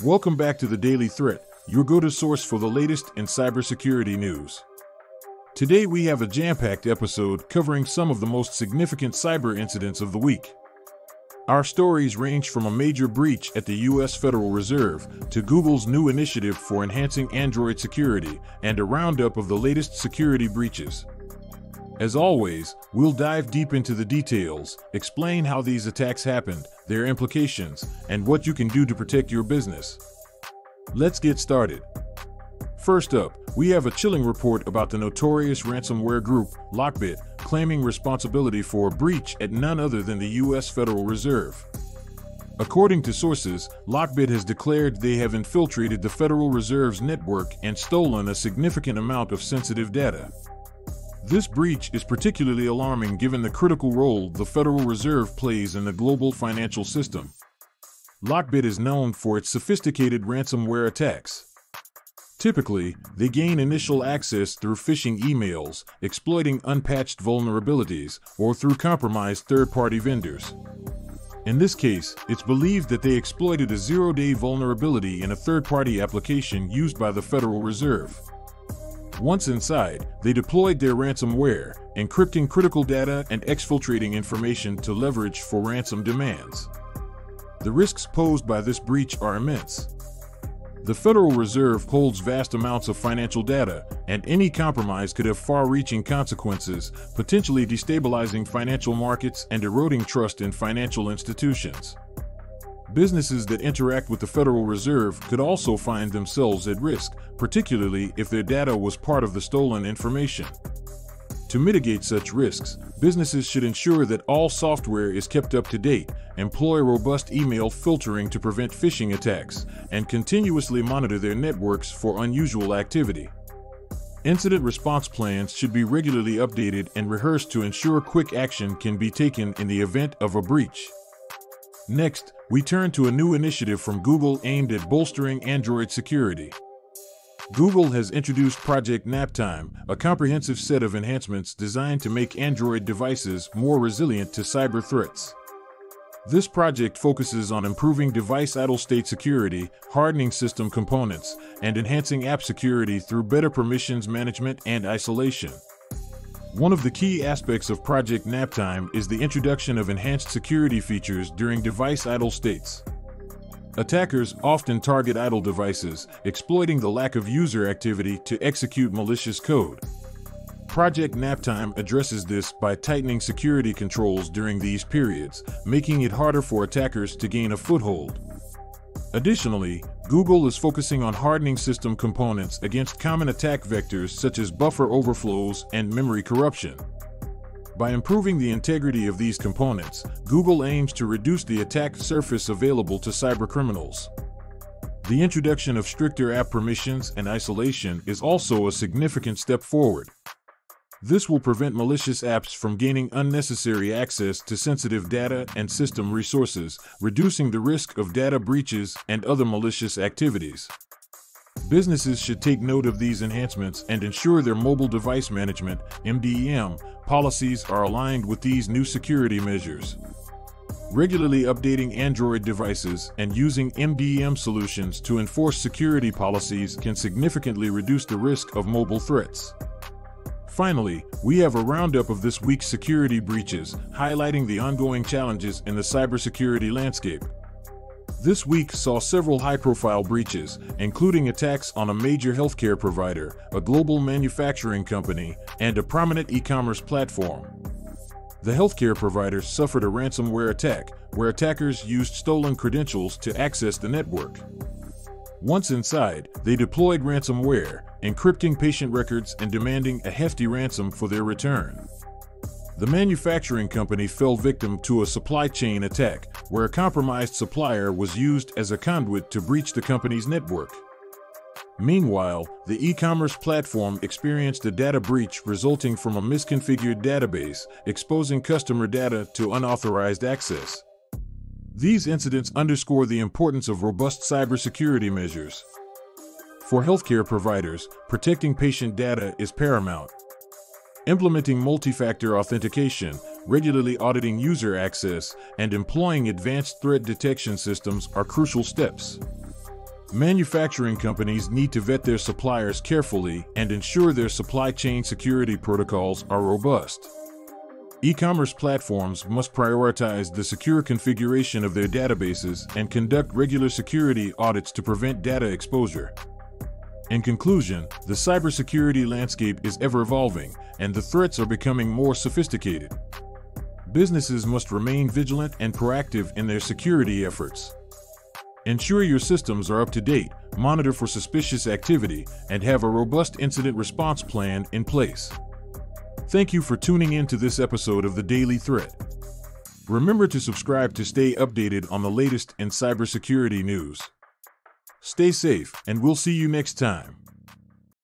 Welcome back to the Daily Threat, your go-to source for the latest in cybersecurity news. Today we have a jam-packed episode covering some of the most significant cyber incidents of the week. Our stories range from a major breach at the U.S. Federal Reserve to Google's new initiative for enhancing Android security and a roundup of the latest security breaches. As always, we'll dive deep into the details, explain how these attacks happened, their implications, and what you can do to protect your business. Let's get started. First up, we have a chilling report about the notorious ransomware group, LockBit, claiming responsibility for a breach at none other than the U.S. Federal Reserve. According to sources, LockBit has declared they have infiltrated the Federal Reserve's network and stolen a significant amount of sensitive data. This breach is particularly alarming given the critical role the Federal Reserve plays in the global financial system. LockBit is known for its sophisticated ransomware attacks. Typically, they gain initial access through phishing emails, exploiting unpatched vulnerabilities, or through compromised third-party vendors. In this case, it's believed that they exploited a zero-day vulnerability in a third-party application used by the Federal Reserve. Once inside, they deployed their ransomware, encrypting critical data and exfiltrating information to leverage for ransom demands. The risks posed by this breach are immense. The Federal Reserve holds vast amounts of financial data, and any compromise could have far-reaching consequences, potentially destabilizing financial markets and eroding trust in financial institutions. Businesses that interact with the Federal Reserve could also find themselves at risk, particularly if their data was part of the stolen information. To mitigate such risks, businesses should ensure that all software is kept up to date, employ robust email filtering to prevent phishing attacks, and continuously monitor their networks for unusual activity. Incident response plans should be regularly updated and rehearsed to ensure quick action can be taken in the event of a breach. Next, we turn to a new initiative from Google aimed at bolstering Android security. Google has introduced Project Naptime, a comprehensive set of enhancements designed to make Android devices more resilient to cyber threats. This project focuses on improving device idle state security, hardening system components, and enhancing app security through better permissions management and isolation. One of the key aspects of Project Naptime is the introduction of enhanced security features during device idle states. Attackers often target idle devices, exploiting the lack of user activity to execute malicious code. Project Naptime addresses this by tightening security controls during these periods, making it harder for attackers to gain a foothold. Additionally, Google is focusing on hardening system components against common attack vectors such as buffer overflows and memory corruption. By improving the integrity of these components, Google aims to reduce the attack surface available to cybercriminals. The introduction of stricter app permissions and isolation is also a significant step forward. This will prevent malicious apps from gaining unnecessary access to sensitive data and system resources, reducing the risk of data breaches and other malicious activities. Businesses should take note of these enhancements and ensure their mobile device management (MDM) policies are aligned with these new security measures. Regularly updating Android devices and using MDM solutions to enforce security policies can significantly reduce the risk of mobile threats. Finally, we have a roundup of this week's security breaches, highlighting the ongoing challenges in the cybersecurity landscape. This week saw several high-profile breaches, including attacks on a major healthcare provider, a global manufacturing company, and a prominent e-commerce platform. The healthcare provider suffered a ransomware attack, where attackers used stolen credentials to access the network. Once inside, they deployed ransomware, encrypting patient records and demanding a hefty ransom for their return. The manufacturing company fell victim to a supply chain attack, where a compromised supplier was used as a conduit to breach the company's network. Meanwhile, the e-commerce platform experienced a data breach resulting from a misconfigured database, exposing customer data to unauthorized access. These incidents underscore the importance of robust cybersecurity measures. For healthcare providers, protecting patient data is paramount. Implementing multi-factor authentication, regularly auditing user access, and employing advanced threat detection systems are crucial steps. Manufacturing companies need to vet their suppliers carefully and ensure their supply chain security protocols are robust. E-commerce platforms must prioritize the secure configuration of their databases and conduct regular security audits to prevent data exposure. In conclusion, the cybersecurity landscape is ever-evolving, and the threats are becoming more sophisticated. Businesses must remain vigilant and proactive in their security efforts. Ensure your systems are up to date, monitor for suspicious activity, and have a robust incident response plan in place. Thank you for tuning in to this episode of The Daily Threat. Remember to subscribe to stay updated on the latest in cybersecurity news. Stay safe, and we'll see you next time.